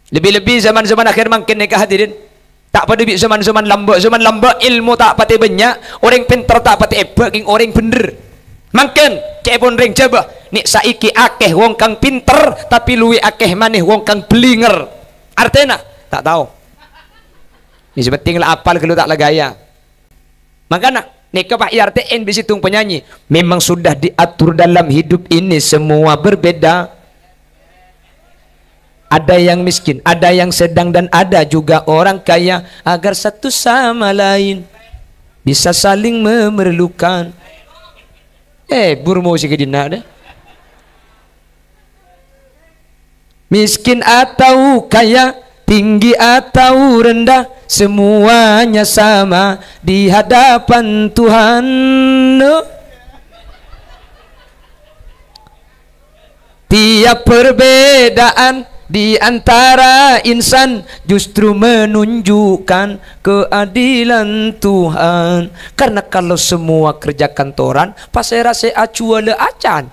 Lebih-lebih zaman-zaman akhir makin nikah hadirin. Tak pada zaman-zaman lamba ilmu tak pati banyak, orang pintar tak pati hebat, orang bener. Makin kayak pun ring coba. Nik saiki akeh wong kang pinter tapi luwi akeh maneh wong kang blinger. Artinya tak tahu. Ini sepenting lah apal kalau tak lagaya. Makanya nikah Pak IRTN bisitung penyanyi. Memang sudah diatur dalam hidup ini semua berbeda. Ada yang miskin, ada yang sedang, dan ada juga orang kaya, agar satu sama lain bisa saling memerlukan. Burmo si kedina deh. Miskin atau kaya, tinggi atau rendah, semuanya sama di hadapan Tuhan. Tiap perbedaan di antara insan justru menunjukkan keadilan Tuhan. Karena kalau semua kerja kantoran, pasai rasa acuala acan.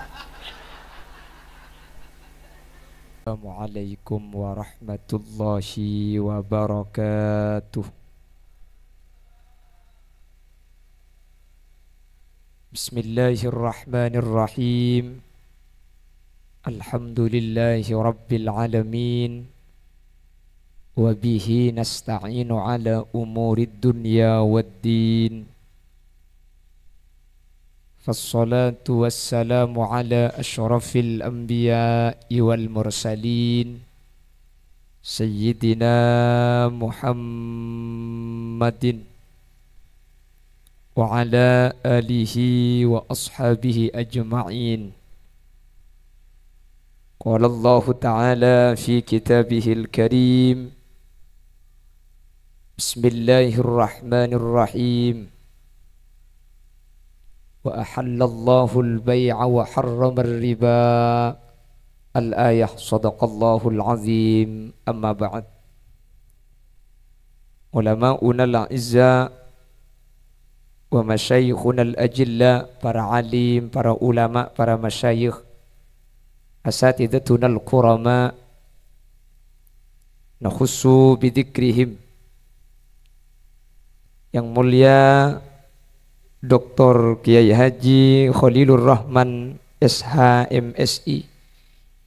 Assalamualaikum warahmatullahi wabarakatuh. Bismillahirrahmanirrahim. Alhamdulillahi rabbil alamin. Wabihi nasta'inu ala umurid dunya waddin. Fassalatu wassalamu ala ashrafil anbiya'i wal mursalin. Sayyidina Muhammadin wa ala alihi wa ashabihi ajma'in. Qala Allah Ta'ala fi kitabihil karim. Bismillahirrahmanirrahim. Wa ahallallahu al-bay'a wa harrama ar-riba. Al-ayah. Sadaqallahul azim. Amma ba'd. Ulama'una al-izza wa masyayikhuna al-ajilla, para alim, para ulama, para masyayikh, asatidatuna al-qurama, nakhussu bidzikrihim. Yang mulia Dr. Kiai Haji Khalilur Rahman SH MSI,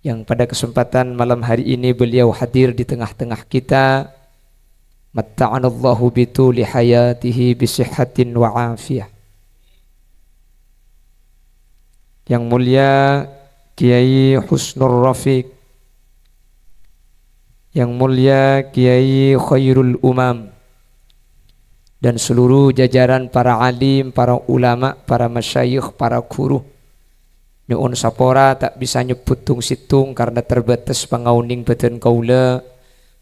yang pada kesempatan malam hari ini beliau hadir di tengah-tengah kita. Matta'anallahu bituli hayatihi bisihhatin wa afiyah. Yang mulia Kiai Husnul Rafiq, yang mulia Kiai Khairul Umam, dan seluruh jajaran para alim, para ulama, para masyayikh, para guru. Nu'un sapora tak bisa nyebut tung situng karena terbatas pangauning beten kaula.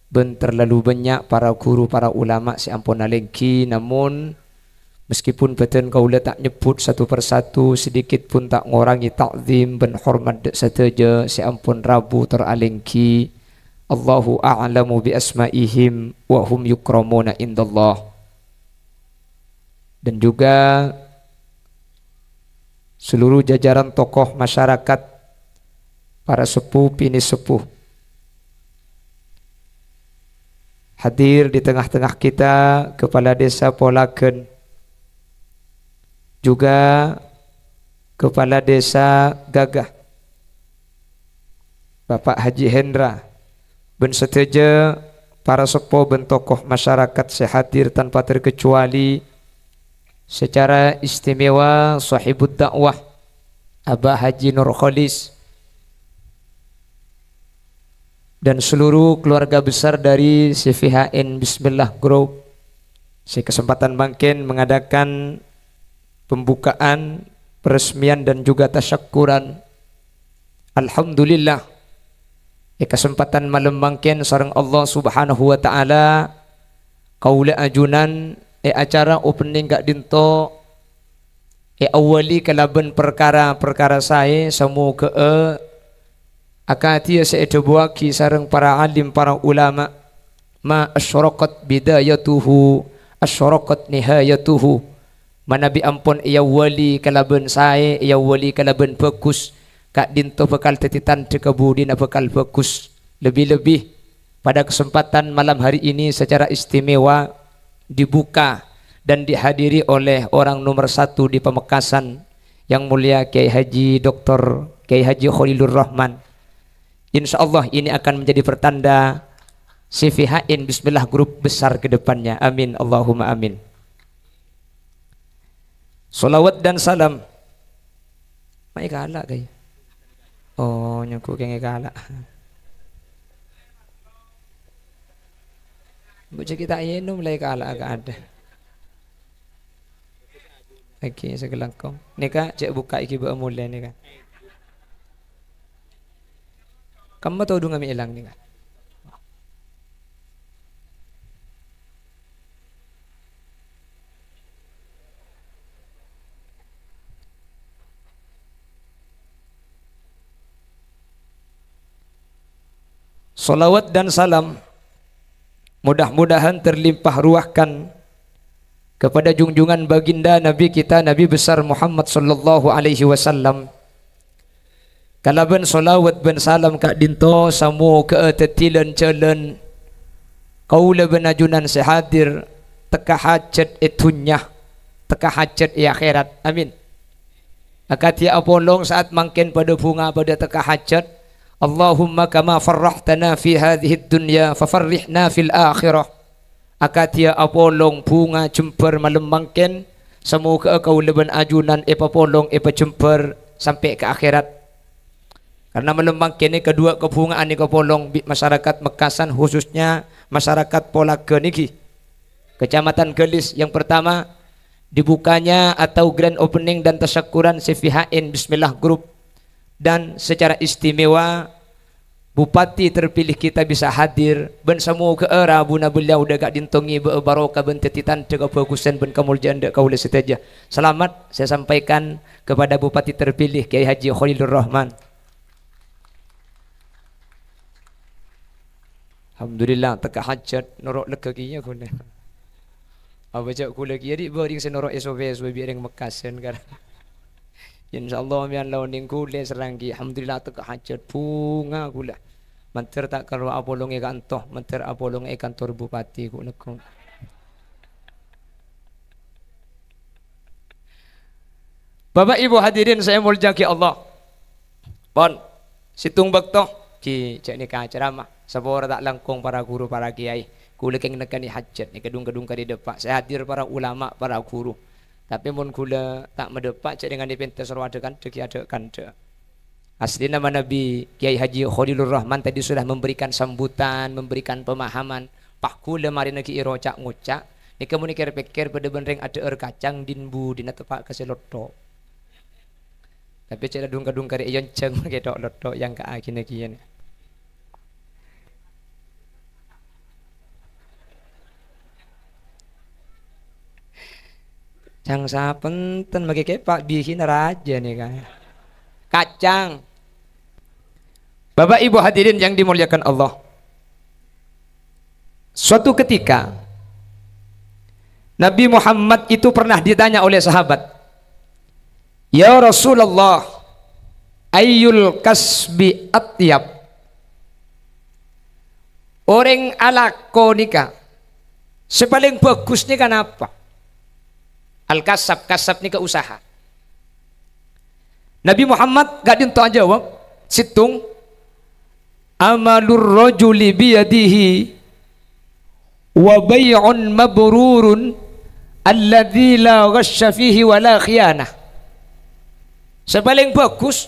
Ben terlalu banyak para guru, para ulama si ampun alengki, namun meskipun beten kaula tak nyebut satu persatu, sedikit pun tak ngorangi takzim ben hormat dek sateja si ampun rabu teralengki. Allahu a'lamu bi asma'ihim wa hum yukramuna indallah. Dan juga seluruh jajaran tokoh masyarakat, para sepuh, pini sepuh, hadir di tengah-tengah kita, Kepala Desa Polaken, juga Kepala Desa Gagah, Bapak Haji Hendra, ben seteja para sepuh, ben tokoh masyarakat sehadir tanpa terkecuali. Secara istimewa sahibud dakwah Abah Haji Nur Kholis dan seluruh keluarga besar dari CVHN Bismillah Group. Saya kesempatan bangkin mengadakan pembukaan, peresmian dan juga tasyakuran. Alhamdulillah, kesempatan malam bangkin sareng Allah Subhanahu wa taala kaula ajunan acara opening gak dinto awali kalaban perkara-perkara saya semoga akatia saya buaki sareng para alim, para ulama, ma asyraqat bidayatuhu asyraqat nihayatuhu, manabi ampun ia wali kalaban saya, ia wali kalaban bagus kak dinto bekal tetitan tekabudina bekal bagus. Lebih-lebih pada kesempatan malam hari ini secara istimewa dibuka dan dihadiri oleh orang nomor satu di Pamekasan, yang mulia Kiai Haji Dr. Kiai Haji Khalilur Rahman. Insya Allah ini akan menjadi pertanda CVHN Bismillah grup besar ke depannya. Amin Allahumma amin. Salawat dan salam. Mai kalah kayak. Oh nyangkut kayak kalah. Bukan kita ini mulai kalah agak ada. Oke segelangkong. Nih kak cek buka iki bawa mulai nih kak. Kamu tahu dong kami hilang nih kak. Salawat dan salam mudah-mudahan terlimpah ruahkan kepada junjungan baginda Nabi kita Nabi besar Muhammad sallallahu alaihi wasallam. Kalaban salawat ben salam kak dinto samu ke tetilan jalan kaula benajunan sehadir teka hajat itunya teka hajat i akhirat. Amin. Akati apolong saat mangken pada bunga pada teka hajat. Allahumma kama farrahtana fi hadhihi dunya fafarrihna fil akhirah. Akatia apolong bunga jemper malam mangken semoga kau leban ajunan epa polong epa jemper sampai ke akhirat. Karena malam mangken ini kedua kebungaan ini kepolong masyarakat Mekasan, khususnya masyarakat Polaga niki Kecamatan Gelis. Yang pertama dibukanya atau grand opening dan tasyakuran CVHN Bismillah Group, dan secara istimewa Bupati terpilih kita bisa hadir ben semua ke era buna beliau dekat dintongi barokah ben tetitan jaga bagusan ben kemuliaan dak kaula setaja. Selamat saya sampaikan kepada Bupati terpilih Kiai Haji Khalilur Rahman. Alhamdulillah teka hajat norok lega kinya kula. Apa jak kula kiya di boring senorok SOV biar yang Mekasan kan. InsyaAllah mian launing kule seranggi. Alhamdulillah teka hajat bunga kula. Manter tak kalau apolong ikan toh, manter apolong ikan kantor bupati kula kong. Bapak Ibu hadirin saya muljaki Allah. Pon situng bakto ki cek nikah ceramah. Sabora tak langkong para guru para kiai. Kula keng nekani hajat ni gedung-gedung kadi depak. Saya hadir para ulama, para guru. Tapi mun kula tak medepak cek dengan dipinta suruh adekan deki adekan de. Asli nama Nabi Kiai Haji Khalilur Rahman tadi sudah memberikan sambutan, memberikan pemahaman. Pak kula mari niki irocak ngucak. Ni kamu pikir pada benreng ada kacang dinbu dina tepak keseloto. Tapi cek dung-dung kari iyon ceng ketok loto yang kaaki kian. Cang sapenten bagi kepak bikin raja nih kan. Kacang. Bapak Ibu hadirin yang dimuliakan Allah. Suatu ketika Nabi Muhammad itu pernah ditanya oleh sahabat, "Ya Rasulullah, ayyul kasbi atyab?" Orang alako nikah sepaling bagus nih kan apa? Al-kasab, kasab nih ke usaha. Nabi Muhammad gak dinto jawab, situng amalur rajuli biyadihi wa bay'un mabrurun alladzi la ghasya fihi wa la khiyanah. Sepaling bagus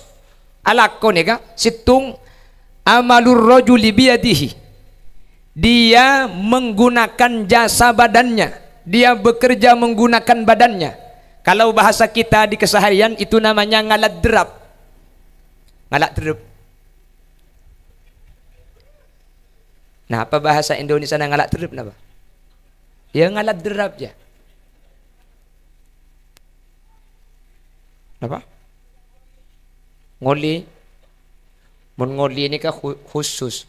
alakon ya situng amalur rajuli biyadihi, dia menggunakan jasa badannya, dia bekerja menggunakan badannya. Kalau bahasa kita di keseharian itu namanya ngalat derap. Ngalat derap. Nah, apa bahasa Indonesia yang ngalat derap apa? Ya ngalat derap ya. Apa? Ngoli. Mun ngoli ini kan khusus.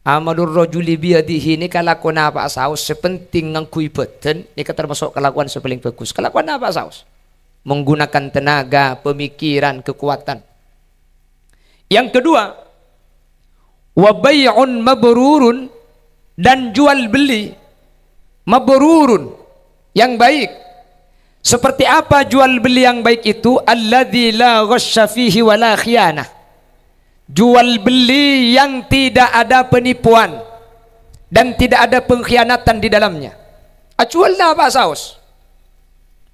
Amalur rajuli biyadihi ini kelakuan apa saus sepenting ngangkui beten ini termasuk kelakuan sepaling bagus. Kelakuan apa saus? Menggunakan tenaga, pemikiran, kekuatan. Yang kedua, wa bay'un mabrurun dan jual beli mabrurun, yang baik. Seperti apa jual beli yang baik itu? Alladzi la ghasya fihi wa la khiyanah. Jual beli yang tidak ada penipuan dan tidak ada pengkhianatan di dalamnya. Jual apa saus?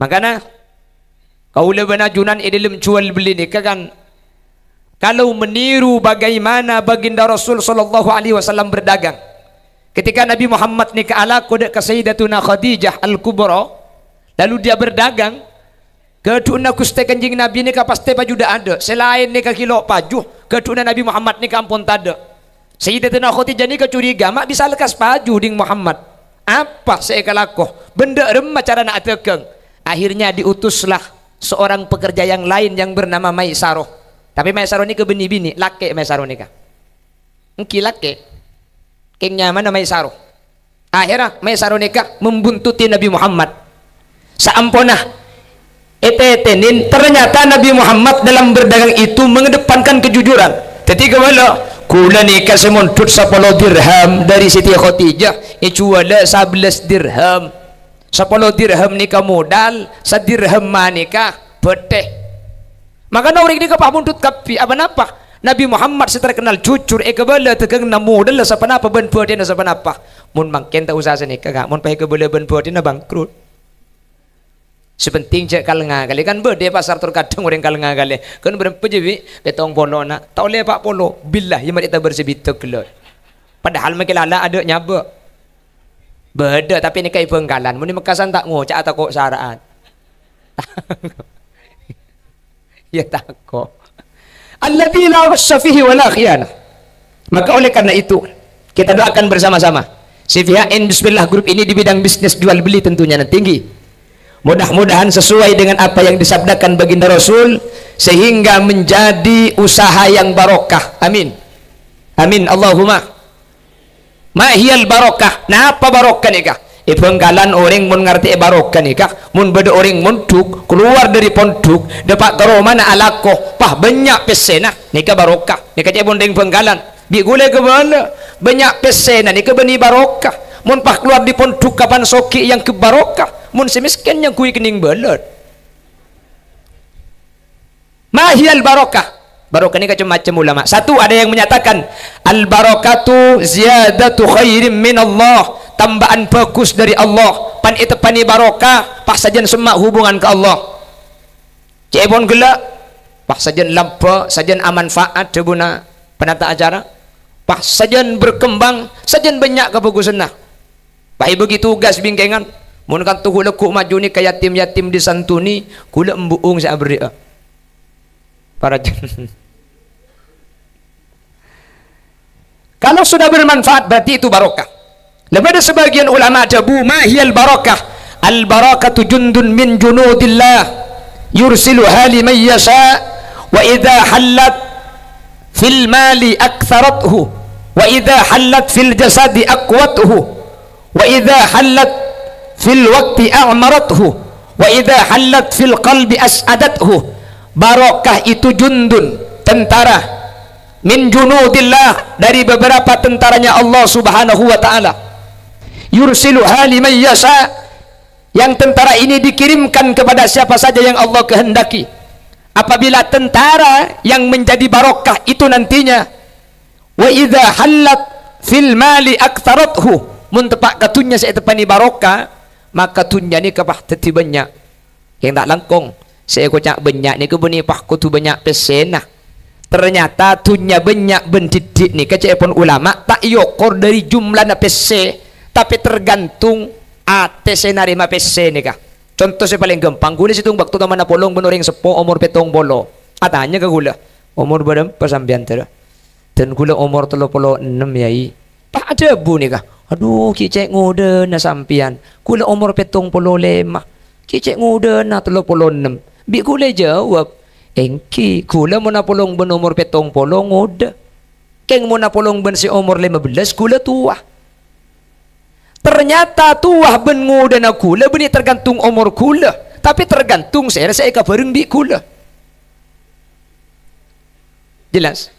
Makanya kaula banajunan dalam jual beli ni kan, kalau meniru bagaimana baginda Rasul sallallahu alaihi wasallam berdagang. Ketika Nabi Muhammad ni ke ala kode ke Sayyidatuna Khadijah Al-Kubra, lalu dia berdagang ke tuna kuste kanjing Nabi ni ka pasti baju dah ada. Selain ni ka kilo paju, ke tuna Nabi Muhammad ni kampun tada. Sayyidatuna Khadijah ni ka curiga, mak bisa lekas paju ding Muhammad. Apa saya kalakoh? Benda remah cara nak tekeng. Akhirnya diutuslah seorang pekerja yang lain yang bernama Maisaroh. Tapi Maisaroh ni ke bini-bini, laki Maisaroh ni ka. Engki laki. Keng nyaman Maisaroh. Akhirnya Maisaroh ni ka membuntuti Nabi Muhammad. Saampona etetenin, ternyata Nabi Muhammad dalam berdagang itu mengedepankan kejujuran. Ketika wala kula nikah semuntut 10 dirham dari Siti Khadijah, jual 11 dirham. 10 dirham nikah modal, 1 dirham nikah beteh. Maka orang nikah pak muntut kapi apa napa? Nabi Muhammad terkenal jujur, kebala tegang na modal lah sapa napa ben beteh na sapa napa. Mun mangken ta usaha nikah gak mun pae kebala ben beteh na bangkrut. Sepenting cek kalenga kali kan berde pasar terkadang orang kalenga kali kan berapa jewi betong polo nak tau le pak polo billah yang kita bersebitok kelot padahal makin lala ada nyaba berde tapi ni kai Bengkalan mun Mekasan tak ngocak atau kok saraan ya takko alladzi la ghasya fihi wa la khiyanah. Maka oleh karena itu kita doakan bersama-sama CVHN Bismillah Group ini di bidang bisnis jual beli tentunya tinggi. Mudah-mudahan sesuai dengan apa yang disabdakan baginda Rasul sehingga menjadi usaha yang barokah. Amin. Amin Allahumma. Ma hiyal barokah? Nah apa barokah nikah? Bengkalan orang mun ngerti barokah nikah. Mun beda orang montuk keluar dari ponduk dapat karo mana alakoh pah banyak pesena nikah barokah. Nikah cek bondeng Bengkalan. Bi gule ke bala banyak pesena nikah beni barokah. Mun pah keluar di ponduk kapan soki yang ke barokah. Mun semiskin yang kui kening belut. Mahiyal barokah. Barokah ini macam-macam ulama. Satu ada yang menyatakan al barakatu ziyadatu khairim min Allah, tambahan bagus dari Allah. Pan itu pani barokah, pas sajan semak hubungan ke Allah. Cebon gelak, pas sajan lampa, sajan aman faat cebuna penata acara. Pas sajan berkembang, sajan banyak kebagusan nah. Pai begitu tugas bingkengan. Mun kan tu kula ku maju ni ka yatim-yatim disantuni, kula embuung sa abri. Para kalau sudah bermanfaat berarti itu barokah. Lebih ada sebagian ulama jabu mahiyal barakah. Al barakatu jundun min junudillah yursiluha liman yasha wa idza hallat fil mali aktharathu wa idza hallat fil jasadi aqwathu wa idza hallat fil waqti a'marathu wa idza hallat fil qalbi as'adathu. Barokah itu jundun, tentara min junudillah, dari beberapa tentaranya Allah Subhanahu wa taala. Yursiluha liman yasha, yang tentara ini dikirimkan kepada siapa saja yang Allah kehendaki. Apabila tentara yang menjadi barokah itu nantinya wa idza hallat fil mali aktharathu, mun tepak katunya saya tepani barokah maka tunya ni kapah teti banyak yang tak langkong saya kocak banyak ni ke beni pah kutu banyak pesena. Ternyata tunya banyak bentidik ni kecek pun ulama tak yokor dari jumlah na pese tapi tergantung ate senarima pese ni kah. Contoh saya paling gampang gula situng waktu taman polong benoring sepo umur petong bolo atanya ke gula umur berapa pasambian tera dan gula umur 36 yai pak ada bu ni kah. Aduh kicek nguda na sampian kula umur petong polo lemah kicek nguda na 36 bi kula jawab engki kula muna polong ben umur petong polo nguda keng muna polong ben si umur 15 kula tua. Ternyata tua ben nguda na kula beni tergantung umur kula tapi tergantung saya rasa eka bareng bi kula jelas.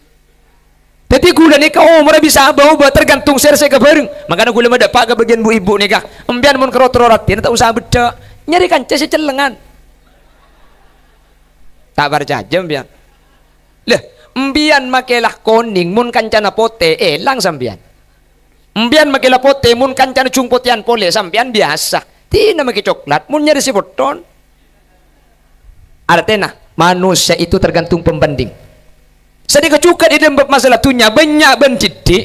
Jadi gula ni kau umur bisa bawa tergantung serse ke bareng. Makanya gula ada pak ke bagian bu ibu ni kah. Embian mun kerotroratin tak usah beda. Nyari kanca celengan. Tak percaya embian. Lah, embian makelah koning mun kancana pote elang sambian. Embian makelah pote mun kancana jungpotian pole sambian biasa. Tina make coklat mun nyari si boton. Artinya manusia itu tergantung pembanding. Sedika juga di dalam masalah tunya banyak bencidik.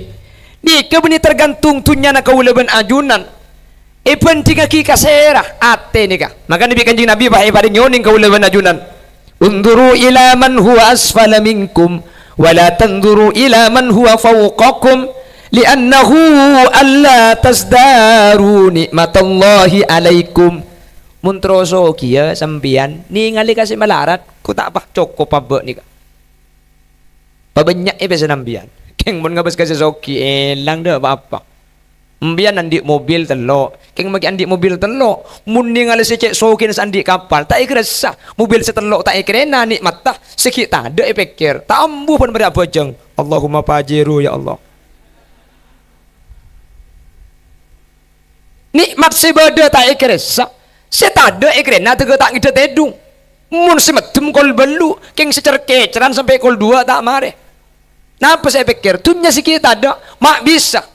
Ni kebeni tergantung tunya nak kau leben ajunan. Penting ki kasera ate ni kah. Maka Nabi Kanjeng Nabi bahai pada nyoning kau leben ajunan. Unduru ila man huwa asfala minkum wa la tanduru ila man huwa fawqakum li'annahu alla tasdaru nikmatallahi alaikum. Muntroso kia sambian ni ngali kasih malarat ku tak apa cukup apa ni kah. Pabanyak senambian. Keng mun ngabas kasi soki elang dah apa-apa. Mbian andi mobil telok. Keng magi andi mobil telok. Mun ningali si cek sokin andi kapal tak ikresa. Mobil setelok tak ikrena nikmat tah. Sikit tak ada pikir. Tambuh pun pada bojeng. Allahumma fajiru ya Allah. Nikmat sebada tak ikresa. Si tak ada ikrena tega tak ngida tedung. Mun si medem kol belu. Keng secer keceran sampai kol 2 tak mare. Napa saya pikir tunya sikit ada mak bisa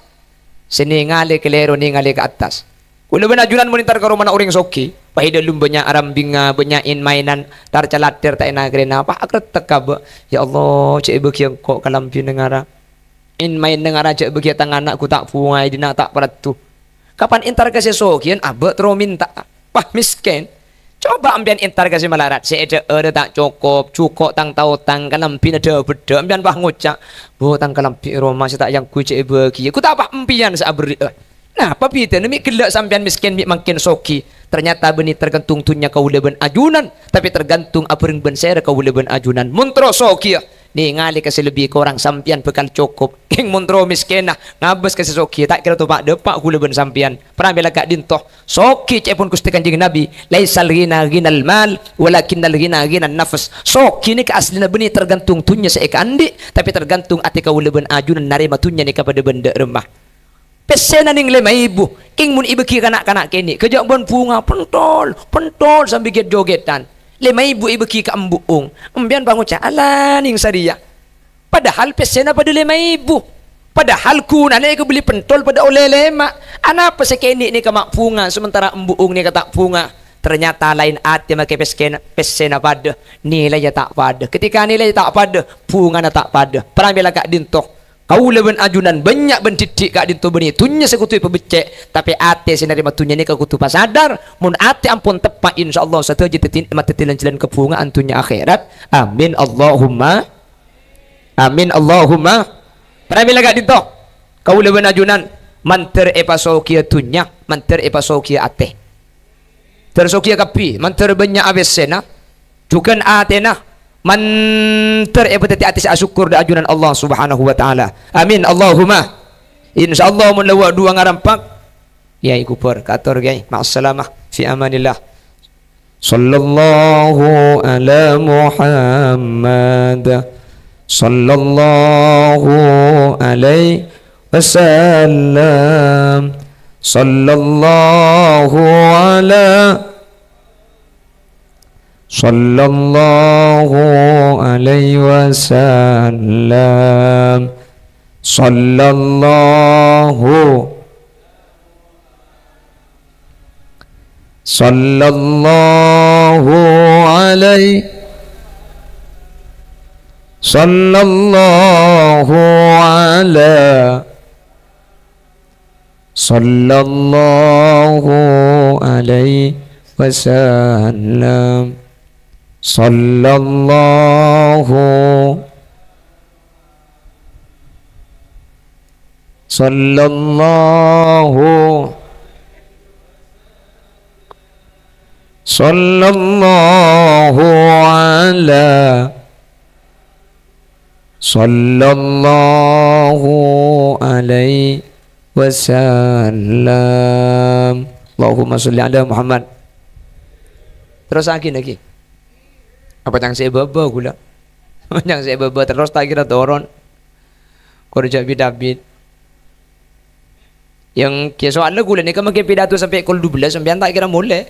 sini ngali kelero ni ngali ke atas kula benajunan monitor karo mana orang soki pahida lumbanya arambinga banyain mainan tar calater tak enak grena apa akret tekab ya Allah cek beki kok kalampi nengara in main nengara cek beki tang anakku tak pungai dina tak peratu kapan intar ke sokian abe tro minta pah miskin. Coba ambian intar kasih malarat si ada tak cukup tang tahu tang kalampi ada beda ambian bah ngucak bo tang kalampi Roma si tak yang ku cek bagi aku tak apa ambian sa beri nah apa pita nemi gelak sambian miskin mi makin soki ternyata beni tergantung tunya kau leben ajunan tapi tergantung apering ben ser kau leben ajunan muntro soki ni ngali kasih lebih ke orang sampian bekal cukup ing muntro miskin nah ngabes kasih soki tak kira tu pak depak ku leben sampian pernah bela kak dintoh soki cek pun kusti Kanjeng Nabi laisal ghina ghinal mal walakinnal ghina ghinan nafs soki ni keaslina beni tergantung tunya seeka andi tapi tergantung ati kau leben ajunan narima tunya ni kepada benda remah pesena ning 5.000 king mun ibeki kanak-kanak kini kejak bon bunga pentol sambil jogetan 5.000 ibeki ka embuung embian bangun ala ning saria padahal pesena pada 5.000 padahal kunane ke beli pentol pada oleh lema anapa sekeni ni ka mak bunga sementara embuung ni ka tak bunga ternyata lain ati make pesena pada nilai tak pada ketika nilai tak pada bunga na tak pada pramila kak dintok kau leben ajunan banyak bentitik kak dinto beni tunya sekutui pebecek tapi ate sinari matunya ni kutu pasadar mun ate ampun tepak insyaallah satu aja matetilan jalan kebungaan tunya akhirat amin Allahumma pramila kak dinto kau leben ajunan manter epasokia tunya manter epasokia ate tersokia kapi manter banyak abesena jukan atena manter ebetati atis asyukur da ajunan Allah subhanahu wa ta'ala amin Allahumma insyaallah mun lawa dua ngarampak ya iku per kator gay ma'assalamah fi amanillah sallallahu ala Muhammad sallallahu alaihi wasallam sallallahu ala sallallahu alaihi wasallam sallallahu alaihi sallallahu alaihi wasallam sallallahu alaihi wasallam. Allahumma sholli ala Muhammad. Terus lagi apa yang saya baba gula yang saya baba terus tak kira doron Korja bidabit. Yang kia soal gula ni kan makin pidato sampai pukul 12 sampean tak kira mulai.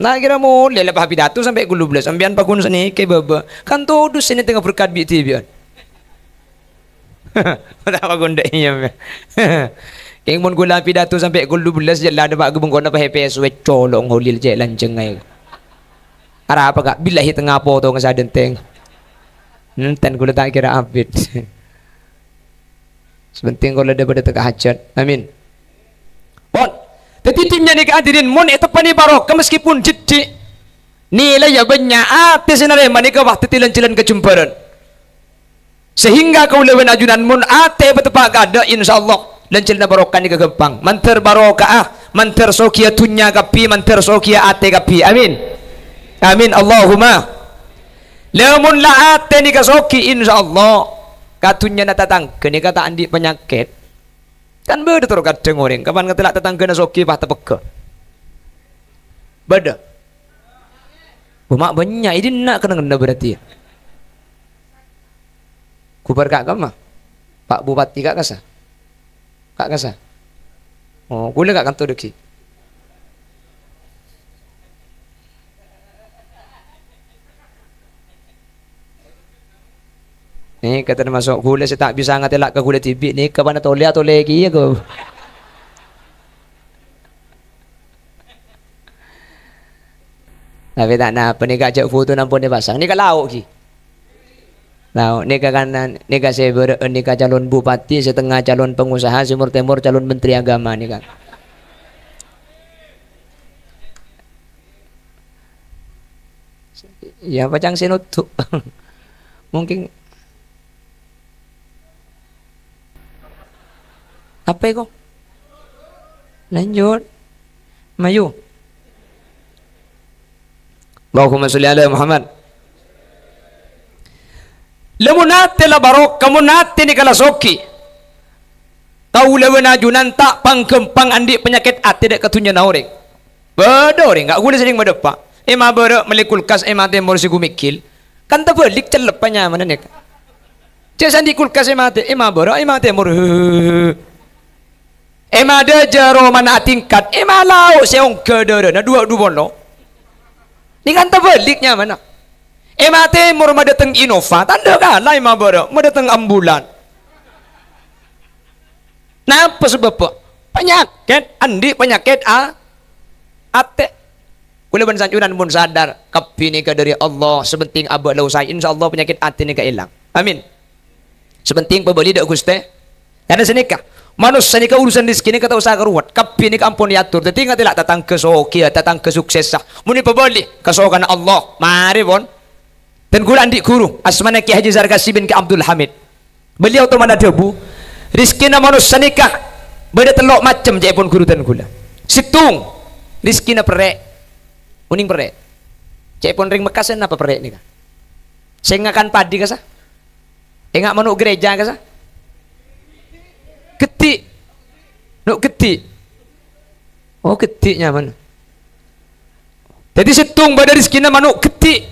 Nak kira mulai lepas pidato sampai pukul 12 sampean pakun sini ke baba. Kan tudus sini tengah berkat bi TV. Tak pakun dak iya. Keng mun gula pidato sampai pukul 12 je lah ada bak gebung kona pa HPS we colong holil je lanceng ai. Ara apa kak billahi tengah apa to ngasaden teng. Nenten gula tak kira update. Sebenting kalau ada pada tengah hajat. Amin. Bon. Jadi timnya ni kehadirin mun itu pani barokah meskipun jedi. Nilai ya banyak ate senare manika waktu tilan-tilan kejumparan. Sehingga kau lewen ajunan mun ate betepak ada insyaallah lancilna barokah ni kegempang. Manter barokah, manter sokia tunya kapi, manter sokia ate kapi. Amin. Amin Allahumma. Lamun la ate ni kasoki insyaallah katunya na tatang kini kata andi penyakit kan beda terus kadang orang kapan kata tatang kena soki bah tepeka beda bumak banyak ini nak kena berarti kubar kak kama Pak Bupati kak kasa oh boleh kak kantor deki ni kata dia masuk gula saya tak bisa ngatelak ke gula tibik ni ke mana toleh lagi ya go. Tapi tak nak apa ni kak cak foto nampun dia pasang ni ke lauk ki. Lauk ni ke kanan ni ke saya ni ke calon bupati setengah calon pengusaha Timur Timur calon menteri agama ni kan. Ya pacang sinutuk. Mungkin apa itu? Lanjut. Maju. Allahumma sholli ala Muhammad. Lamunate la barok kamunate ni kala soki. Tahu lawan ajunan tak pangkempang andi penyakit ati dek katunya na orang. Beda orang enggak guna sering medepak. Ema bere melekul kas ema temor si gumikil. Kan tak balik celepanya mana nek. Cek sandi kulkas ema bere ema temor. Ema ada jaro mana tingkat ema lau seong kedere na dua bono ni kan terbaliknya mana ema temur ma datang Innova tanda kalah ema bara ma datang ambulan napa sebab penyakit andi penyakit ate kula ban sanjuran pun sadar kapi ni ka dari Allah sebenting abah lau saya insyaallah penyakit ate ni ka ilang amin sebenting pebeli dak Gusti karena senikah manusia ni ka urusan rezeki ni kata usaha keruat kapi ni ampun diatur jadi ingat tidak datang ke sokia datang ke sukses muni pebali kesokan Allah mari pun dan gula andik guru asmana Ki Haji Zarkasi bin Ki Abdul Hamid beliau tu mana debu rezeki na manusia ni ka beda telok macam je pun guru dan gula situng rezeki na perek uning perek je pun ring mekasan apa perek ni ka saya ngakan padi ka sa enggak manuk gereja ka sa ketik nuk ketik oh ketiknya mana jadi setung pada rizkina manuk ketik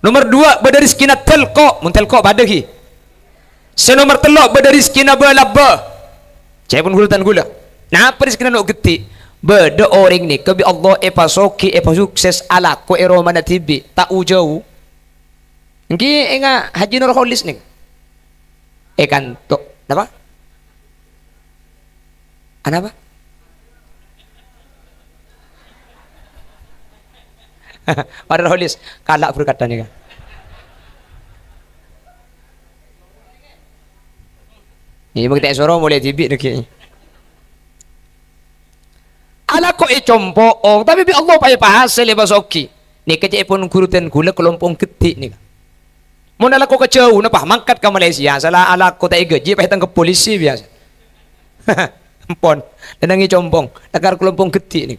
nomor 2 pada rizkina telko mun telko pada ki senomor telok pada rizkina balaba saya pun gulutan gula nah apa rizkina nuk ketik beda orang ni kebi Allah epa soki epa sukses ala ko ero mana tibi tak ujau ngki enga Haji Nur Kholis ni kan to apa apa? Pada Holis kalak berkata ni kan. Ni begitu suara mulai tibik dekat ni. Ala ko compo oh tapi bi Allah payah hasil lepas oki. Ni kecek pun kurutan gula kelompong ketik ni. Mun ala ko kecau napa mangkat ke Malaysia salah ala ko tak gaji payah tang ke polisi biasa. Pon dan nangi compong takar kelompong ketik ni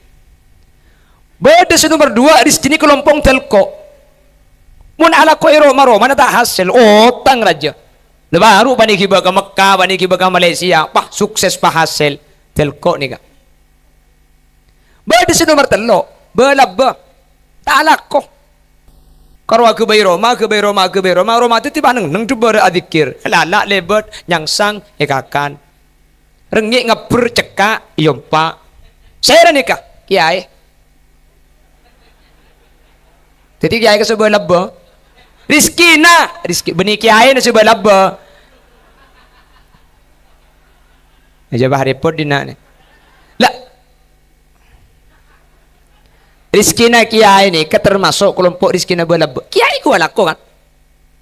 beda nomor 2 di sini kelompong telko mun ala ko ero maro mana tak hasil otang raja baru pani kiba ke Mekah pani kiba ke Malaysia pah sukses pah hasil telko ni ka beda nomor telo belaba tak ala ko Karo aku bay Roma, Roma itu tiba neng tu beradikir. Lala lebet nyangsang ekakan. Rengik ngapur cekak yompa. Saya nikah kiai. Jadi kiai ke sebuah laba. Rizki benih kiai na sebuah laba. Aja bah repot dina ni. Lah. Rizki na kiai ni termasuk kelompok rizki na balaba. Kiai ku laku kan.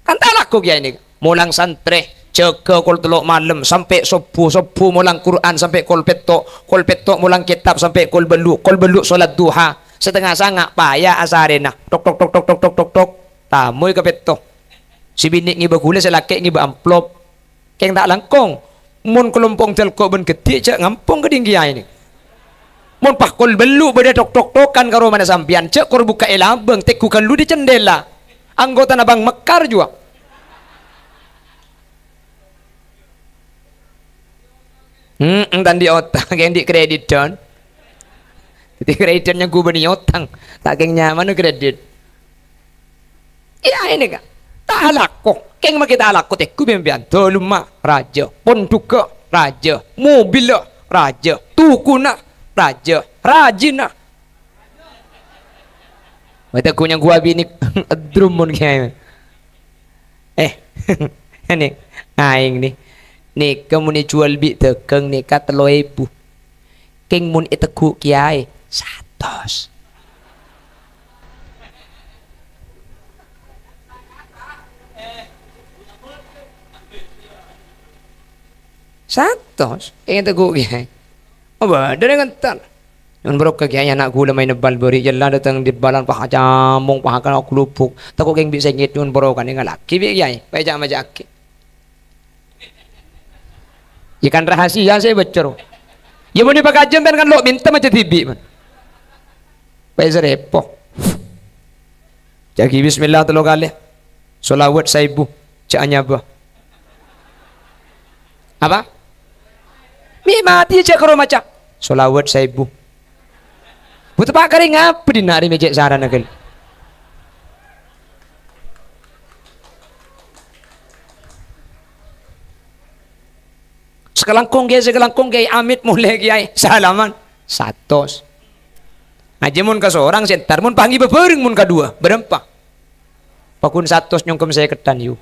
Kan tak laku kiai ni. Mulang santre, jaga kol telok malam sampai subuh mulang Quran sampai kol petok mulang kitab sampai kol beluk solat duha. Setengah sangak payah asarena. Tok. Tamu ke petok. Si bini ngi bagula selaki ngi amplop. Keng tak langkong. Mun kelompong telko ben gede cek ngampung kedinggi ini. Mun pakol belu beda tok-tokan karo mana sampian cek kor buka elabeng tekukan lu di cendela. Anggota nabang mekar juga. Dan di otak yang di kredit don. Jadi kreditnya gue beni otang. Tak keng nyaman kredit. Iya ini kan. Tak laku. Keng makita laku teh ku bembian doluma raja, ponduka raja, mobil raja, tukuna raja, rajina. Mata kunya gua bini drumun kayak. Ini aing nih. Nih kamu nih jual bi tekeng nih kata loebu. Keng mun iteku kiai 100. Satos, ingin teguh kiai. Apa? Dari ngantar. Yang berok kiai anak gula main nebal beri jalan datang di balan paha jamung paha kan aku lupuk. Takut keng bisa ngit yang berokan dengan laki kiai. Baca majaki. Ikan rahasia saya bocor. Ya mau dipakajem kan lo minta macam tibi. Baik serepoh. Jadi bismillah telo kali. Solawat saibu. Caknya apa? Apa? Mi mati cek karo macam solawat saibu. Butuh pak kering apa di nari mejek saran akel. Sekelangkong gay amit mulai kiai salaman 100. Aja mun ka seorang sentar mun panggil bebereng mun kedua berempat. Pakun 100 nyongkem saya ketan yu.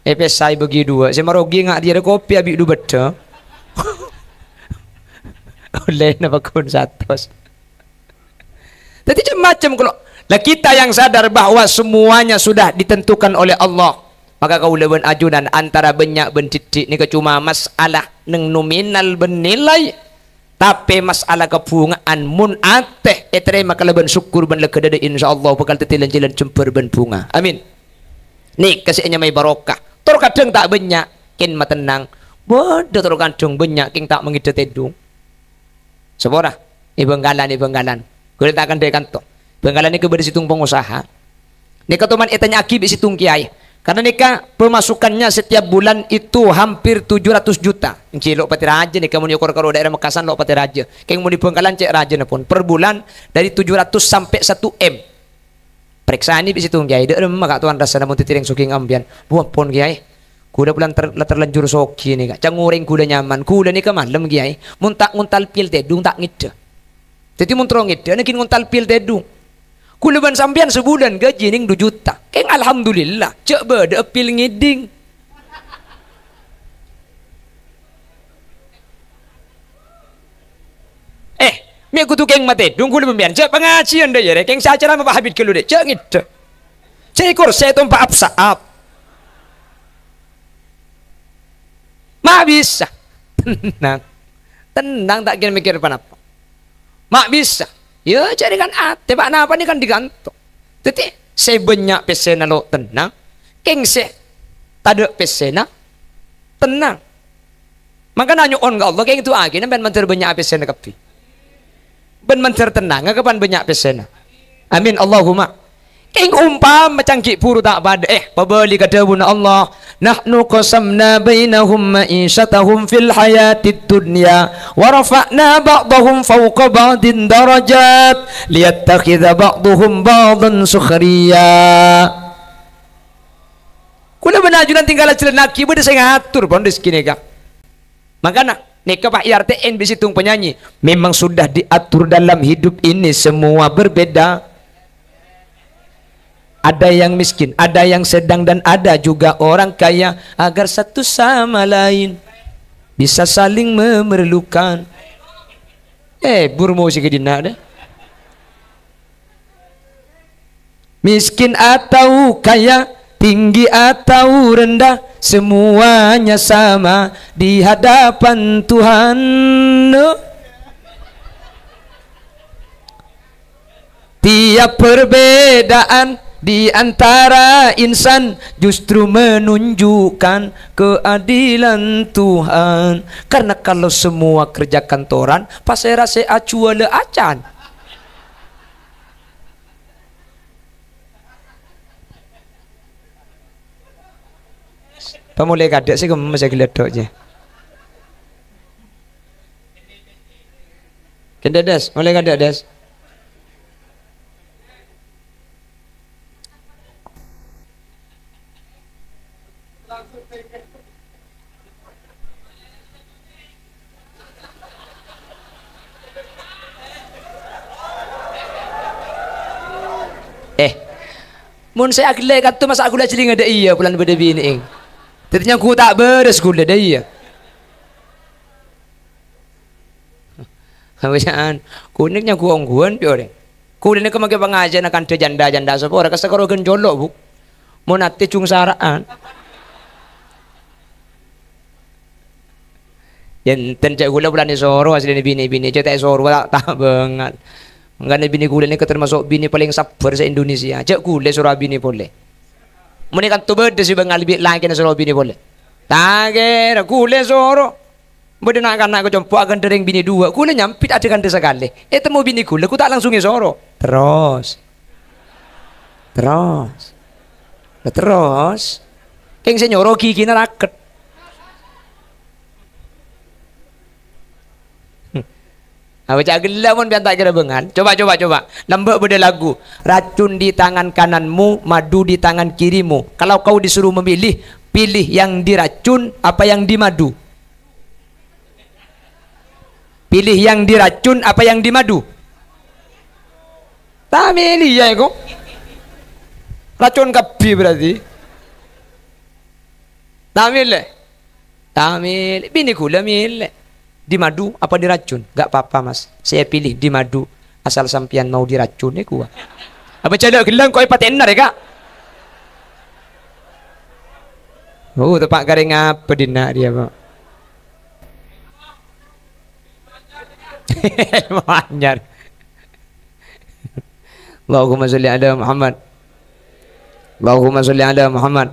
Saya bagi 2. Saya merogi ngak dia ada kopi abis 2 beda. Oleh na pakun 100. Jadi macam kalau lah kita yang sadar bahwa semuanya sudah ditentukan oleh Allah, maka kau leben ajunan antara banyak ben titik ni cuma masalah neng nominal bernilai, tapi masalah kebungaan mun ateh terima kalaban syukur ben lekadada insyaallah bakal tetilan jalan cemper ben bunga. Amin. Nih kasihnya may barokah. Tor kadang tak banyak kin matenang. Bodoh tor kadang banyak kin tak mengidet edung. Sepora ibenggalan. Kulit akan dekan to. Benggalan ni keber situng pengusaha. Nika teman etanya akib situng kiai. Karena nikah pemasukannya setiap bulan itu hampir 700 juta. Cilok pati raja nih kamu nyokor karo daerah Mekasan lo pati raja. Keng mau di Benggalan cek raja pun per bulan dari 700 sampai 1 M. Periksaan ini situng kiai. Dek mak tuan rasa namun titireng suking ambian. Buah pon kiai. Kuda bulan terlanjur soki nih kak. Canguring kuda nyaman. Kuda nih ke malam kiai. Muntak nguntal pil tedung tak ngide. Jadi muntrong ngide. Nekin nguntal pil tedung. Kulaban sampean sebulan gaji ning 2 juta. Keng alhamdulillah. Cek beda pil ngiding. Mi aku tuh keng mate. Dung kula pembian. Cek pengajian deh ya. Keng sacara apa habit kelu deh. Cek ngide. Cek ikor saya tumpah apsaap. Mak bisa. Tenang tak kira mikir apa-apa. Mak bisa. Ya carikan ate pak napa ni kan digantung. Jadi saya banyak pesena lo tenang. Keng se tada pesena tenang. Maka nanya on ga Allah keng itu agi ben manter banyak pesena kapi. Ben manter tenang kapan banyak pesena. Amin Allahumma. King umpam macam ki puru tak pada pabali kata buna Allah nahnu qasamna bainahum ma'isyatahum fil hayatid dunya wa rafa'na ba'dahum fawqa ba'din darajat liyattakhidha ba'dahum ba'dan sukhriya. Kula benajunan tinggal celana ki bede saya ngatur pon rezeki neka. Makana neka Pak IRTN bisitung penyanyi memang sudah diatur dalam hidup ini semua berbeda. Ada yang miskin, ada yang sedang, dan ada juga orang kaya, agar satu sama lain bisa saling memerlukan. Burmo si kedina deh. Miskin atau kaya, tinggi atau rendah, semuanya sama di hadapan Tuhan. Tiap perbedaan di antara insan justru menunjukkan keadilan Tuhan. Karena kalau semua kerja kantoran, pasti rasa acua le acan. Pemulai kadek sih kamu masih geledok je. Kena des, mulai kadek des. Mun saya aglai kata masa aku lah celing ada iya pulang pada bini ing. Tadinya aku tak beres gula dah iya. Bacaan kuningnya ku ongguan piore. Kulinya kemakai pengajian akan te janda sepora kasakaro gen jolok bu. Mun ate cung saraan. Yen cek gula bulan soro asli bini cek soro tak banget. Enggak bini gula ni termasuk bini paling sabar se Indonesia. Cek gula surah bini boleh. Muni kan tu beda si bengal lebih lagi na surah bini boleh. Tager gula soro. Beda nak aku jumpa akan dering bini dua. Gula nyampit ada kan sekali. Temu bini gula, aku tak langsung soro. Terus. Keng senyoro gigi na raket. Baca gelap pun biar tak kira bengan. Coba. Lembek beda lagu. Racun di tangan kananmu, madu di tangan kirimu. Kalau kau disuruh memilih, pilih yang diracun apa yang dimadu? Pilih yang diracun apa yang dimadu? Tak milih ya kok. Racun kapi berarti. Tak milih. Bini gula milih. Di madu apa diracun? Gak apa-apa mas, saya pilih di madu asal sampian mau diracun ya gua. Apa calo gelang kau patenar ya kak? Tepak garing apa dina dia pak? Banyak. Allahumma sholli ala Muhammad. Allahumma sholli ala Muhammad.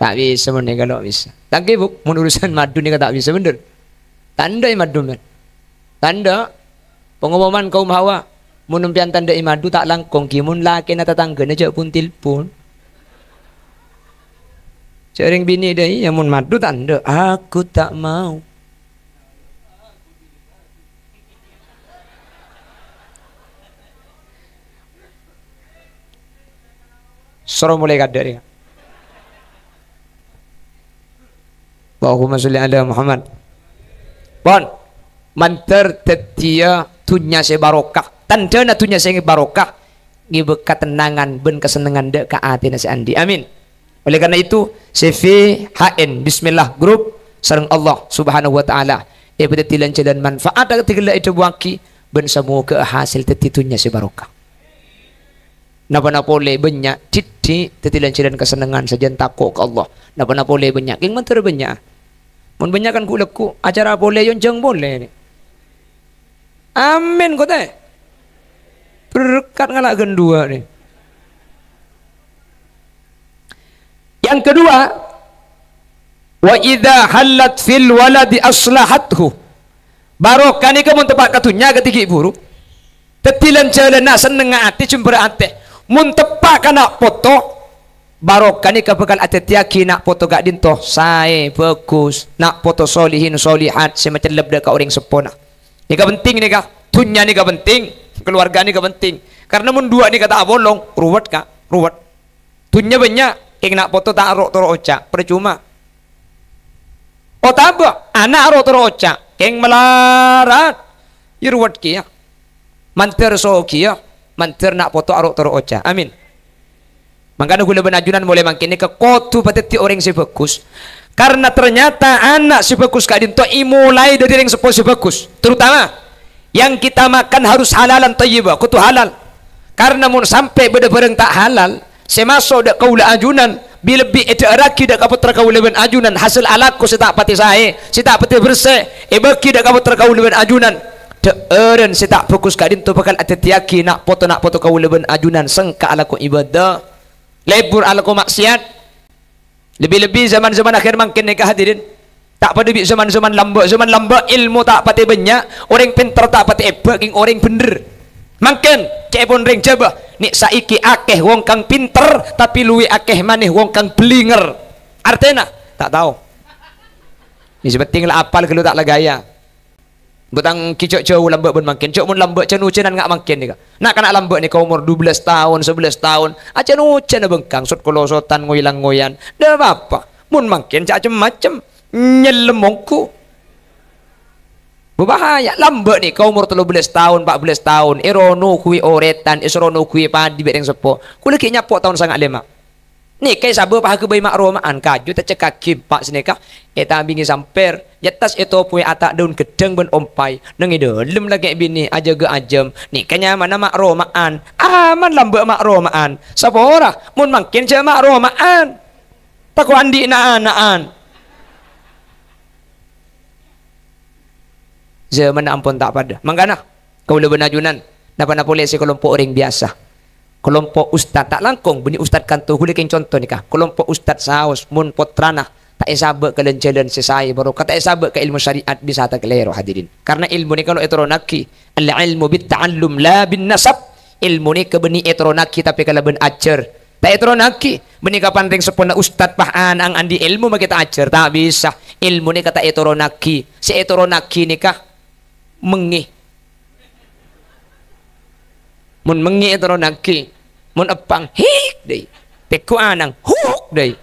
Tak bisa mana kalau bisa. Tak kebuk urusan madu ni tak bisa bener. Tanda imadu men. Tanda pengumuman kaum Hawa menumpian tanda imadu tak langkong kimun laki na tetangga na pun tilpun. Sering bini dah yang mun madu tanda aku tak mau. Suruh mulai kadar ya. Allahumma sholli ala Muhammad. Bon, manter tetia tunya se barokah, tanda na tunya se barokah, ngibe ketenangan ben kesenangan dek ka ati na si andi. Amin. Oleh karena itu, CV HN Bismillah Group sareng Allah Subhanahu wa taala. Beda tilan jalan manfaat ketika itu buaki ben semua ke hasil tetitunya se barokah. Napa boleh banyak titik tetilan jalan kesenangan sajen takut ke Allah. Napa boleh banyak, yang manter banyak. Mun banyak kan kuleku acara boleh yon jeng boleh ni. Amin kau teh. Berkat ngalak gendua ni. Yang kedua, wa idza halat fil waladi aslahathu. Barokah ni kamu tempat katunya ketika buru. Tetilan celana seneng ati cembera ate. mun tepak kana foto barokah ni kabekal atetiaki nak foto gak dinto sae bagus nak foto solihin solihat semacam lebda ka orang sepona ni ka penting ni ka tunya ni ka penting keluarga ni ka penting karena mun dua ni kata bolong ruwet ka ruwet tunya banyak ing nak foto tak arok toro oca percuma oh tabak anak arok toro oca ing melarat ruwet kia manter so kia manter nak foto arok toro oca amin. Makanya gula benajunan mulai makin ini ke kotu pateti orang si bagus karena ternyata anak si bagus kak dinto mulai dari yang si bagus terutama yang kita makan harus halalan tayyibah kutu halal karena mun sampai beda-beda tak halal semasuk dak kaula ajunan bila bi edaraki dak kaputra kaula ben ajunan hasil alaku setak pati sae setak pati bersih beki dak kaputra kaula ben ajunan deeren setak bagus kak dinto bakal atetiaki nak foto kaula ben ajunan sengka alaku ibadah lebur ala ko maksiat lebih-lebih zaman-zaman akhir makin nikah hadirin tak pada bi zaman-zaman lamba ilmu tak pati banyak orang pintar tak pati ebak orang bener makin cek pun ring coba nik saiki akeh wong kang pinter tapi luwi akeh maneh wong kang blinger artinya tak tahu ini sepenting lah apal kalau tak lagaya butang kicok jauh lambak pun makin cok mun lambak can ucenan ngak makin nih nak kena lambak nih kau umur 12 tahun 11 tahun aja ucen bengkang sut kolosotan ngoylang ngoyan dah apa mun makin cak macam nyelemongku berbahaya lambak nih kau umur 13 tahun 14 tahun erono kui oretan isrono kui padi bereng sepo kulit nyapok tahun sangat lima nih kayak sabar paha kebayi makromaan kaju tak cekak kimpak seneka eta bingi samper jatas itu punya atak daun gedeng ben ompai nengi dalam lagi bini aja ge ajem nih kanya mana makromaan aman lambak makromaan sapora mun makin je makromaan taku andi naan zaman ampun tak pada mangkana kau lebih najunan dapat polisi kelompok orang biasa kelompok ustad tak langkung beni ustad kantor kulikin contoh nikah kelompok ustad saus mun potrana tak esabek ke jalan sesai baru kata esabek ke ilmu syariat bisa tak kelero hadirin karena ilmu ni kalau etronaki al ilmu bit ta'allum la bin nasab ilmu ni ke beni etronaki tapi kalau ben ajar tak etronaki beni kapan ring sepona ustad pahan ang andi ilmu maka kita ajar tak bisa ilmu ni kata etronaki si etronaki nikah mengih mun mengi etronaki mun epang hik deh teku anang huk deh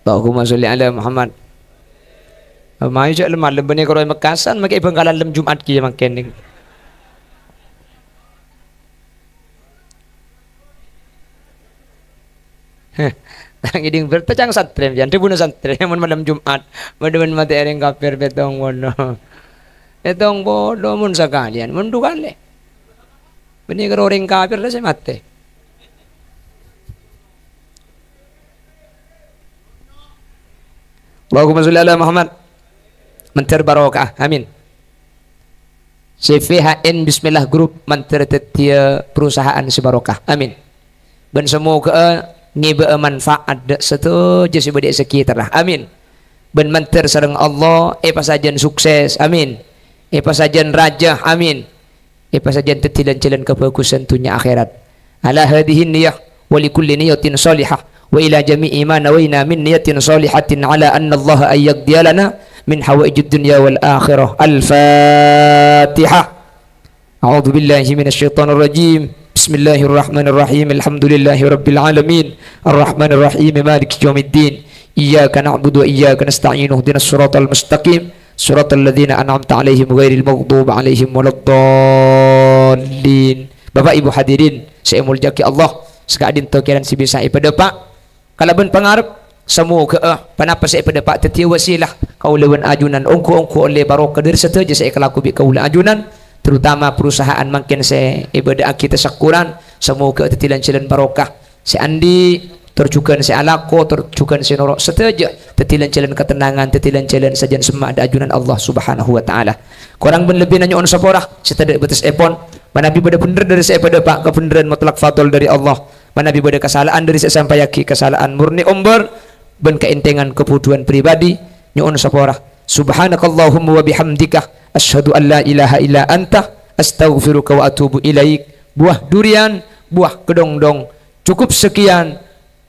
Allahumma sholli ala Muhammad mai je lemah lebene kalau mekasan makai bengkalan lem Jumat ki makin ning ngiding bertejang santri jan dibunuh santri mun malam Jumat mademen mati ering kafir betong bono betong bodo mun sakalian mun dukale beni karo ring kafir lah saya mati Allahumma sholli ala Muhammad menter barokah amin CVHN Bismillah Group menter tetia perusahaan sebarokah amin ben semoga ngibe manfaat setuju si bedek sekitar lah amin ben menter sareng Allah pasajan sukses amin pasajan raja amin pasajan tetilan jalan kebagusan dunia akhirat ala hadhihi niyah wa likulli niyatin salihah wa ila jami'i ma nawaina min niyatin salihatin ala anna Allah ayyaqdiya lana min hawaijid dunya wal akhirah al-fatihah a'udzu billahi minasy syaithanir rajim bismillahirrahmanirrahim alhamdulillahi rabbil alamin arrahmanir rahim maliki yaumiddin iyyaka na'budu wa iyyaka nasta'in ihdinas siratal mustaqim siratal ladzina an'amta 'alaihim ghairil maghdubi 'alaihim waladdallin. Bapak Ibu hadirin saya muljaki Allah sekadin tokiran si bisa pada Pak kalau ben pangarep semoga panapa saya pada Pak tetia wasilah kaulawan ajunan ongko oleh barokah dari setuju saya kelaku bi kaula ajunan terutama perusahaan makin saya ibadah kita syukuran semoga tetilan jalan barokah si Andi terjugan si alako, terjugan si norok seteja, tetilan jalan ketenangan, tetilan jalan sajan semak ada ajunan Allah subhanahu wa ta'ala. Korang ben lebih nanya on saporah setedak betes epon manabi pada bener dari saya pada pak kebenaran mutlak fadl dari Allah, manabi pada kesalahan dari saya sampai yaki kesalahan murni umbar ben keintengan kebutuhan pribadi nyon saporah subhanakallahumma wa bihamdika asyhadu an la ilaha illa anta astaghfiruka wa atubu ilaik. Buah durian, buah kedong-dong, cukup sekian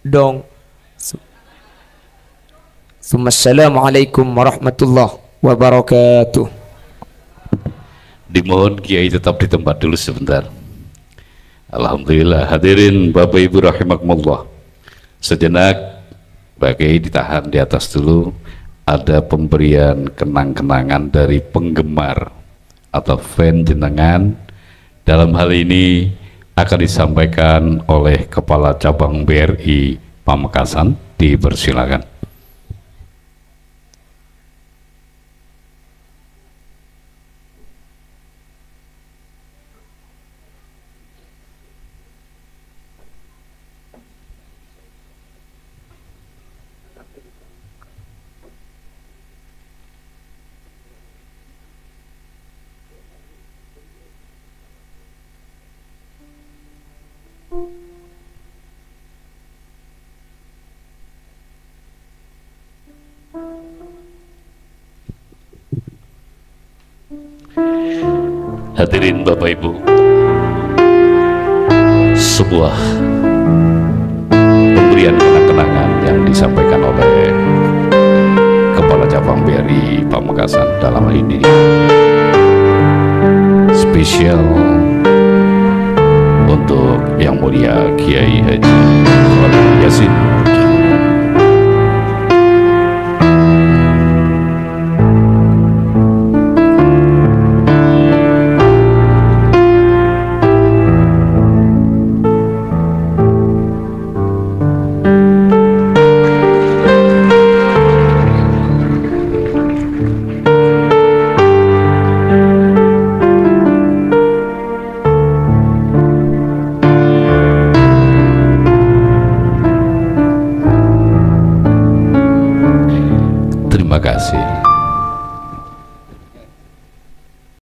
dong. Assalamualaikum warahmatullahi wabarakatuh. Dimohon Kiai tetap di tempat dulu sebentar. Alhamdulillah, hadirin Bapak Ibu rahimakumullah. Sejenak Pak Kiai ditahan di atas dulu. Ada pemberian kenang-kenangan dari penggemar atau fan jenengan. Dalam hal ini akan disampaikan oleh Kepala Cabang BRI Pamekasan. Dipersilakan. Hadirin Bapak Ibu, sebuah pemberian kenang-kenangan yang disampaikan oleh Kepala Cabang BRI Pamekasan dalam hal ini spesial untuk Yang Mulia Kiai Haji Khalil Yasin. Terima kasih.